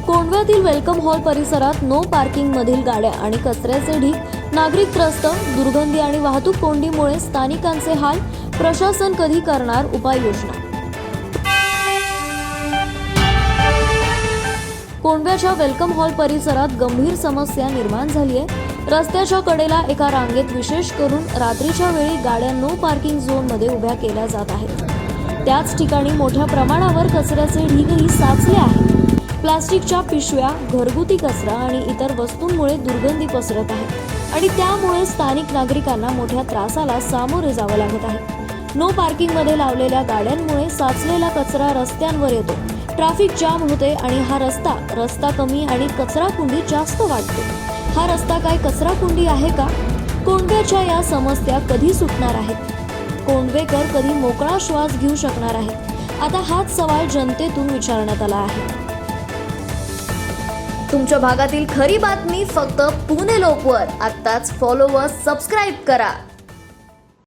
कोंढव्यातील welcome hall परिसरात no parking मधील गाड्या आणि कचऱ्याचे ढीग, नागरिक त्रस्त, दुर्गंधी आणि वाहतूक कोंडीमुळे स्थानिकांचे हाल. प्रशासन कधी करणार उपाययोजना? कोंढव्याच्या वेलकम हॉल परिसरात गंभीर समस्या निर्माण झाली आहे. रस्त्याच्या कडेला एका रांगेत विशेष करून रात्रीच्या वेळी गाड्या नो पार्किंग झोनमध्ये उभ्या केल्या जात आहेत. त्याच ठिकाणी मोठ्या प्रमाणावर कचऱ्याचे ढीगही साचले आहेत. प्लास्टिकच्या पिशव्या, घरगुती कचरा आणि इतर वस्तूंमुळे दुर्गंधी पसरत आहे आणि त्यामुळे स्थानिक नागरिकांना मोठ्या त्रासाला सामोरे जावं लागत आहे. नो पार्किंगमध्ये लावलेल्या गाड्यांमुळे साचलेला कचरा रस्त्यांवर येतो, ट्रॅफिक जाम होते आणि हा रस्ता कमी आणि कचरा कुंडी जास्त वाढते. हा रस्ता काय कचरा कुंडी आहे का? कोंढव्याच्या या समस्या कधी सुटणार आहेत? कोंढवेकर कधी मोकळा श्वास घेऊ शकणार आहेत? आता हाच सवाल जनतेतून विचारण्यात आला आहे. तुमच्या भागातील खरी बातमी फक्त पुणे लोकवर. आत्ताच फॉलो व सबस्क्राईब करा.